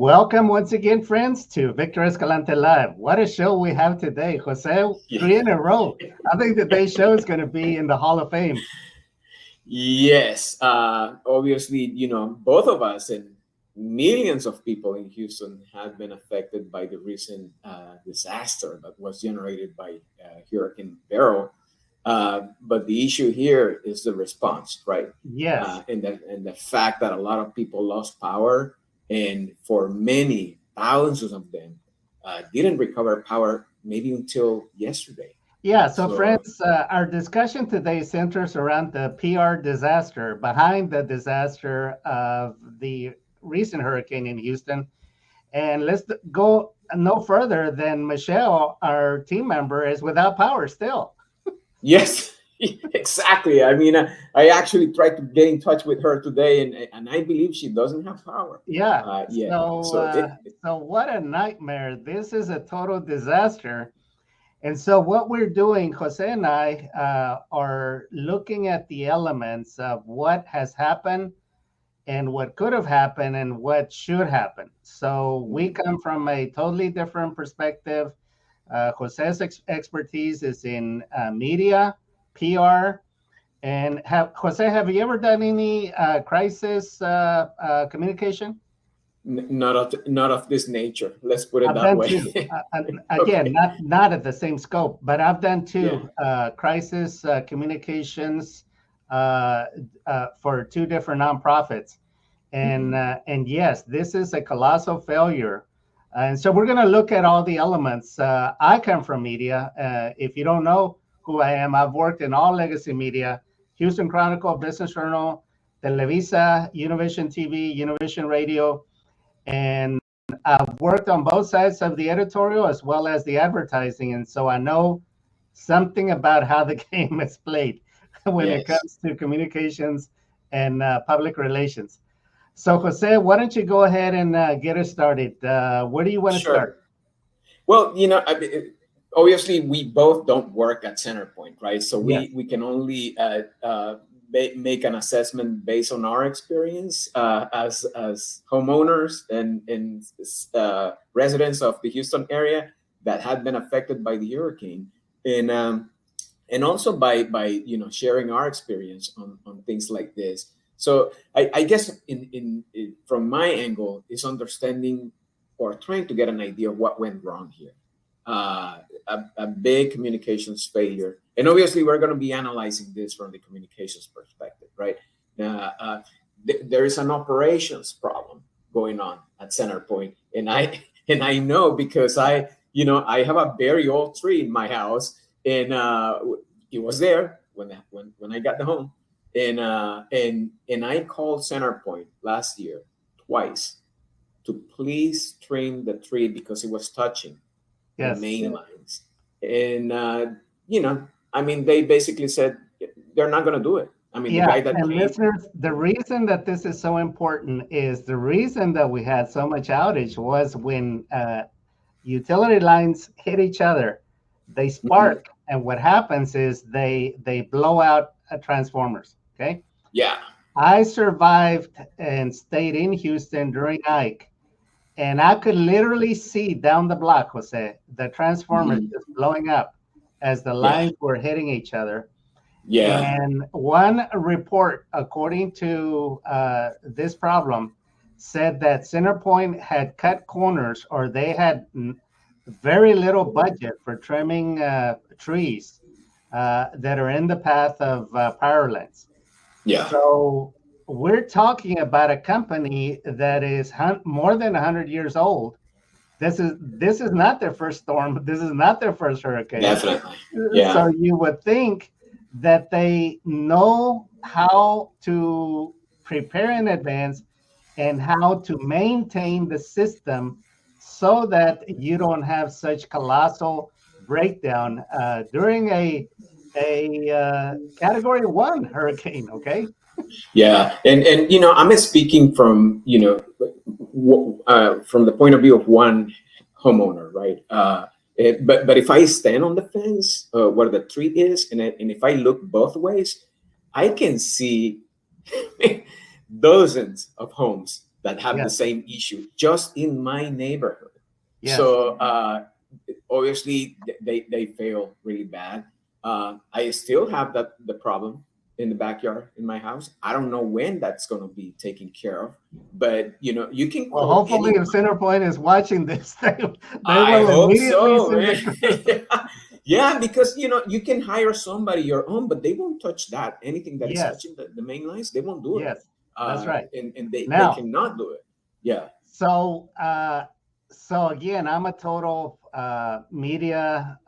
Welcome once again, friends, to Victor Escalante Live. What a show we have today, Jose. Three in a row. I think today's show is going to be in the Hall of Fame. Yes, obviously, both of us and millions of people in Houston have been affected by the recent disaster that was generated by Hurricane Beryl. But the issue here is the response, right? Yes. And the fact that a lot of people lost power, and for many thousands of them didn't recover power maybe until yesterday. Yeah, so friends, our discussion today centers around the PR disaster behind the disaster of the recent hurricane in Houston. And let's go no further than Michelle, our team member, is without power still. Yes, exactly. I mean, I actually tried to get in touch with her today, and I believe she doesn't have power. Yeah. Yeah. So what a nightmare. This is a total disaster. And so what we're doing, Jose and I, are looking at the elements of what has happened and what could have happened and what should happen. So we come from a totally different perspective. Jose's expertise is in media, PR, and Jose, have you ever done any crisis communication? Not of this nature. Let's put it I've that done way. two. Again, Okay. not at the same scope, but I've done two Yeah. crisis communications for two different nonprofits, and yes, this is a colossal failure. And so we're going to look at all the elements. I come from media. If you don't know who I am, I've worked in all legacy media: Houston Chronicle, Business Journal, Televisa, Univision TV, Univision Radio, and I've worked on both sides of the editorial as well as the advertising, and so I know something about how the game is played when it Yes. comes to communications and public relations. So, Jose, why don't you go ahead and get us started? Where do you want to start? Sure. Well, obviously we both don't work at CenterPoint, right? So Yes. we can only make an assessment based on our experience as homeowners and residents of the Houston area that had been affected by the hurricane, and also by sharing our experience on things like this. So I guess in from my angle is understanding or trying to get an idea of what went wrong here. A big communications failure, and obviously we're going to be analyzing this from the communications perspective, right? There is an operations problem going on at CenterPoint, and I know because I have a very old tree in my house, and it was there when I got the home, and I called CenterPoint last year twice to please trim the tree because it was touching the Yes. main lines. And I mean, they basically said they're not going to do it. I mean, the Yeah, guy that and came. listeners, the reason that this is so important is the reason that we had so much outage was when utility lines hit each other, they Mhm. spark, and what happens is they blow out transformers. Okay, Yeah. I survived and stayed in Houston during Ike, and I could literally see down the block, Jose, the transformers Mhm. just blowing up as the Yeah. lines were hitting each other. Yeah. And one report, according to this problem, said that CenterPoint had cut corners, or they had very little budget for trimming trees that are in the path of power lines. Yeah. So we're talking about a company that is more than 100 years old. This is not their first storm. This is not their first hurricane. Definitely. Yeah. So you would think that they know how to prepare in advance and how to maintain the system so that you don't have such colossal breakdown during a category 1 hurricane. Okay. Yeah. And I'm speaking from from the point of view of one homeowner, right? But if I stand on the fence where the tree is, and if I look both ways, I can see dozens of homes that have the Yes. same issue just in my neighborhood. Yes. So obviously they fail really bad. I still have the problem in the backyard in my house. I don't know when that's going to be taken care of, but you can Well, call hopefully, if anyone. CenterPoint is watching this, they I will hope immediately so, send man. the crew. Yeah, because you can hire somebody your own, but they won't touch that. Anything that is Yes. touching the main lines, they won't do it. Yes. That's right. And they Now, cannot do it. Yeah. so so again, I'm a total media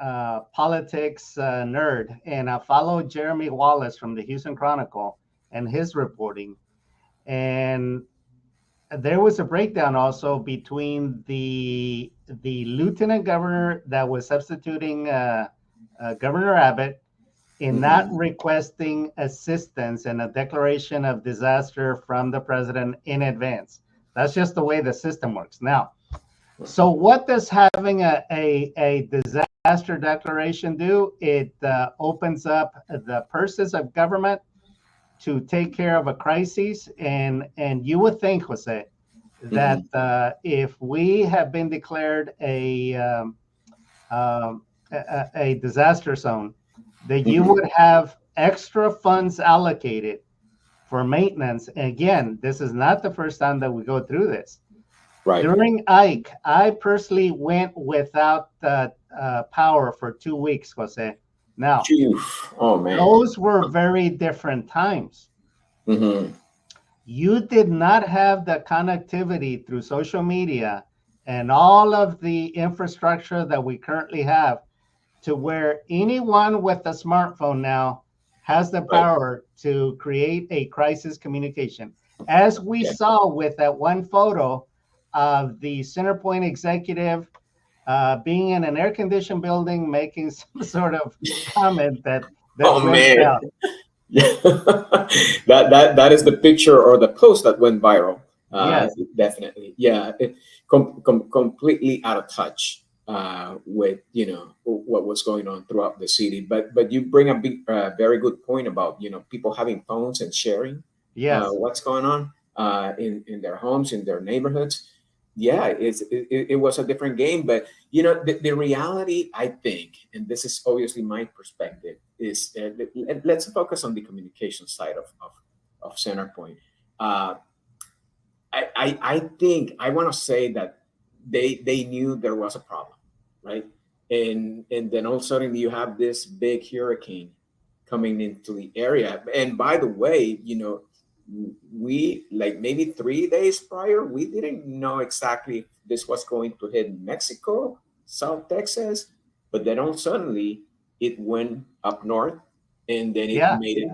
politics nerd, and I follow Jeremy Wallace from the Houston Chronicle and his reporting. And there was a breakdown also between the lieutenant governor that was substituting Governor Abbott in not Mhm. requesting assistance and a declaration of disaster from the president in advance. That's just the way the system works now. So what does having a disaster declaration do? It opens up the purses of government to take care of a crisis. And you would think, Jose, that Mhm. if we have been declared um, a disaster zone, that you Mhm. would have extra funds allocated for maintenance. And again, this is not the first time that we go through this. Right. During Ike, I personally went without power for 2 weeks, Jose. Now, Phew. Oh man. those were very different times. Hmm. You did not have the connectivity through social media and all of the infrastructure that we currently have to where anyone with a smartphone now has the Right. power to create a crisis communication. As we Yeah. saw with that one photo of the CenterPoint executive being in an air-conditioned building, making some sort of comment that Oh went man. down. Yeah. That is the picture or the post that went viral. Yes, Definitely. Yeah. Completely out of touch with what was going on throughout the city. But you bring a very good point about people having phones and sharing yes, what's going on in their homes, in their neighborhoods. Yeah, it was a different game, but the reality, I think, and this is obviously my perspective, is let's focus on the communication side of CenterPoint. Uh, I think I want to say that they knew there was a problem, right? And then all of a sudden you have this big hurricane coming into the area. And by the way, we like maybe 3 days prior, we didn't know exactly if this was going to hit Mexico, South Texas, but then all suddenly it went up north, and then it yeah. made it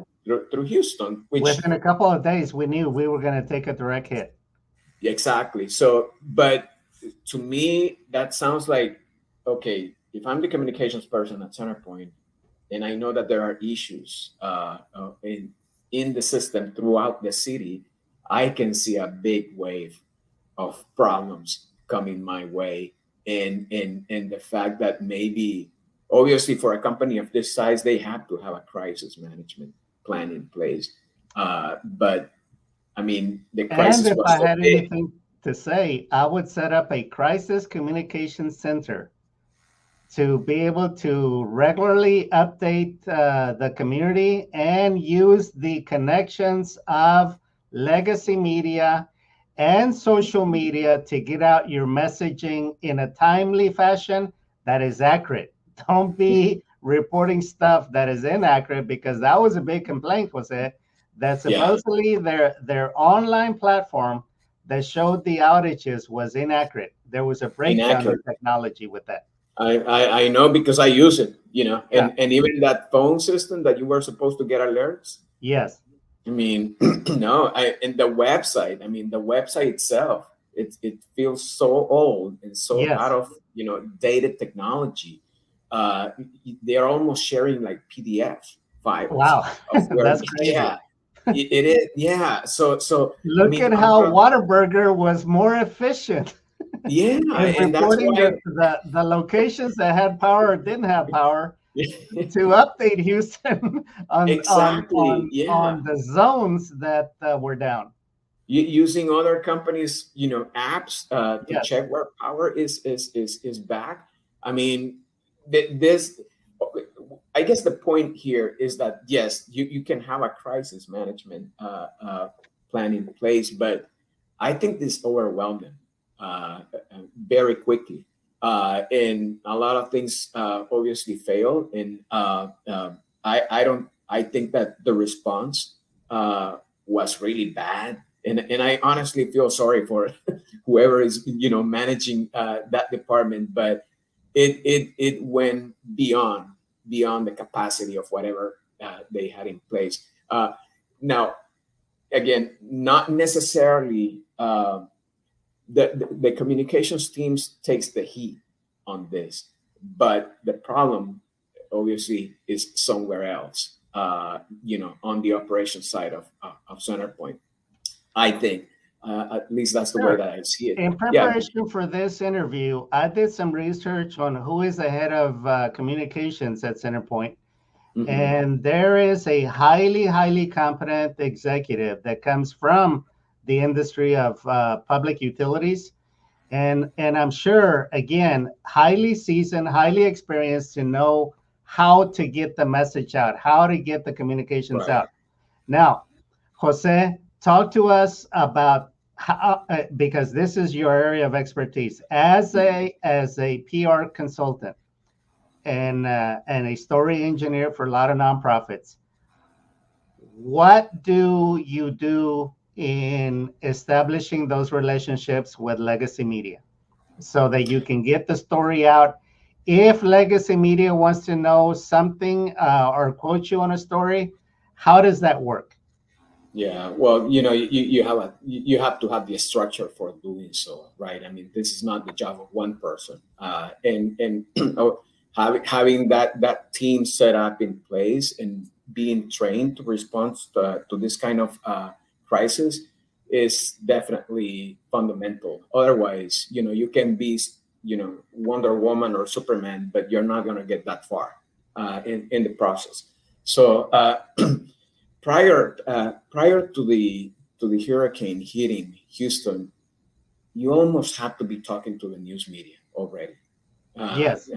through Houston, which Within a couple of days, we knew we were going to take a direct hit. exactly. So, but to me, that sounds like, okay, if I'm the communications person at CenterPoint, and I know that there are issues in the system throughout the city, I can see a big wave of problems coming my way, and the fact that maybe, obviously, for a company of this size, they have to have a crisis management plan in place. But I mean, the And crisis if was I so had big. anything to say, I would set up a crisis communication center to be able to regularly update the community and use the connections of legacy media and social media to get out your messaging in a timely fashion that is accurate. Don't be reporting stuff that is inaccurate, because that was a big complaint, was it? That Yeah, supposedly their online platform that showed the outages was inaccurate. There was a breakdown in inaccurate. technology with that. I know because I use it, Yeah. and even that phone system that you were supposed to get alerts. Yes. I mean, no, and the website. I mean, the website itself. It feels so old and so out Yes. of dated technology. Uh, they are almost sharing like PDF files Wow. of where. That's crazy. Yeah, it is. Yeah. So I Look mean, at I'm how proud. Whataburger was more efficient Yeah, in and that's reporting why. the locations that had power or didn't have power to update Houston on Exactly. Yeah. the zones that were down. using other companies, apps to Yes. check where power is back. I mean, this. I guess the point here is that yes, you can have a crisis management plan in place, but I think this overwhelming very quickly, and a lot of things obviously fail. And I don't. I think that the response was really bad, and I honestly feel sorry for whoever is managing that department, but it went beyond the capacity of whatever they had in place. Now, again, not necessarily the communications teams takes the heat on this, but the problem obviously is somewhere else. On the operations side of CenterPoint, I think. At least that's the way Sure. that I see it. In Yeah. preparation for this interview, I did some research on who is the head of communications at CenterPoint. Mhm. And there is a highly, highly competent executive that comes from the industry of public utilities. And I'm sure, again, highly seasoned, highly experienced to know how to get the message out, how to get the communications Right. out. Now, Jose, talk to us about how, because this is your area of expertise as a PR consultant and a story engineer for a lot of nonprofits. What do you do in establishing those relationships with legacy media so that you can get the story out? If legacy media wants to know something or quote you on a story, how does that work? Yeah, well, you have to have the structure for doing so, right? I mean, this is not the job of one person, and having that team set up in place and being trained to respond to this kind of crisis is definitely fundamental. Otherwise, you can be Wonder Woman or Superman, but you're not going to get that far in the process. So. Prior to the hurricane hitting Houston, you almost have to be talking to the news media already. Yes.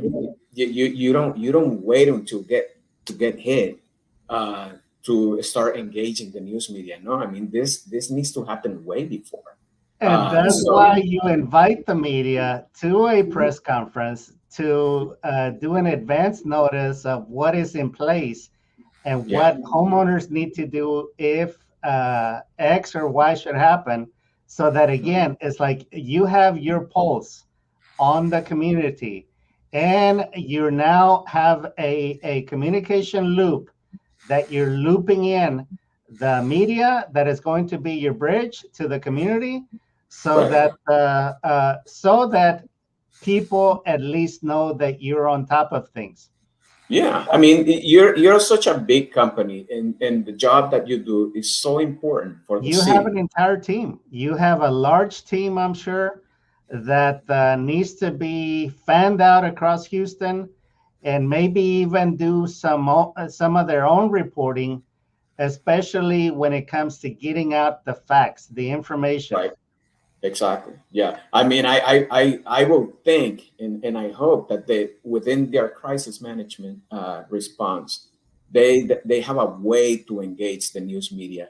You don't wait until get hit uh, to start engaging the news media. No, I mean this needs to happen way before. And that's So why you invite the media to a press conference to do an advance notice of what is in place and yeah, what homeowners need to do if X or Y should happen. So that again, it's like you have your pulse on the community and you now have a communication loop that you're looping in the media that is going to be your bridge to the community right. so that people at least know that you're on top of things. Yeah, I mean, you're such a big company, and the job that you do is so important for the You have city. an entire team. You have a large team, I'm sure, that needs to be fanned out across Houston, and maybe even do some of their own reporting, especially when it comes to getting out the facts, the information. Right. Exactly. Yeah. I mean, I will think and I hope that they within their crisis management response, they have a way to engage the news media,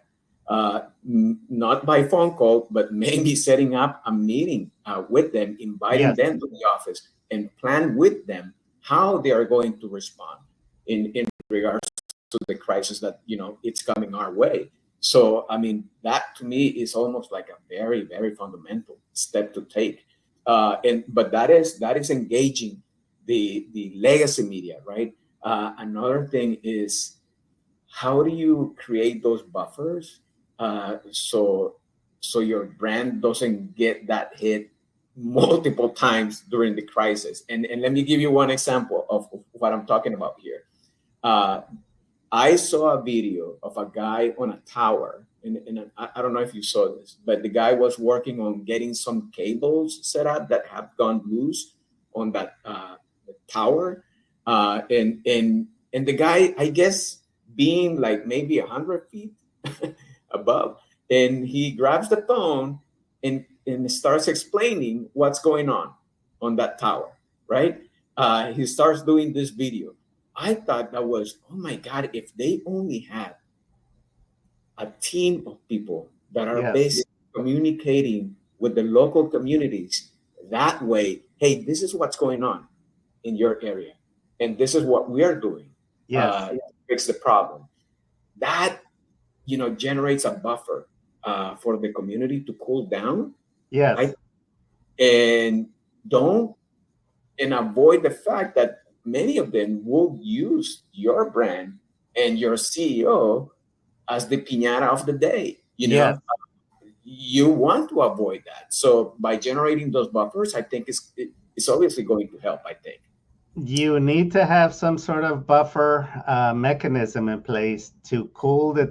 not by phone call, but maybe setting up a meeting with them, inviting Yes. them to the office, and plan with them how they are going to respond in regards to the crisis that it's coming our way. So I mean, that to me is almost like a very, very fundamental step to take. And but that is engaging the legacy media, right? Another thing is how do you create those buffers so your brand doesn't get that hit multiple times during the crisis. And let me give you one example of what I'm talking about here. Uh, I saw a video of a guy on a tower, and I don't know if you saw this, but the guy was working on getting some cables set up that have gone loose on that tower, and the guy, I guess, being like maybe 100 feet above, And he grabs the phone and starts explaining what's going on that tower, right? He starts doing this video. I thought that was, oh my God, if they only had a team of people that are Yes. basically communicating with the local communities that way, hey, this is what's going on in your area, and this is what we are doing Yes. to fix the problem. That generates a buffer for the community to cool down, Yes. right? And don't and avoid the fact that many of them will use your brand and your CEO as the piñata of the day. Yes. You want to avoid that. So by generating those buffers, I think it's obviously going to help. I think You need to have some sort of buffer mechanism in place to cool the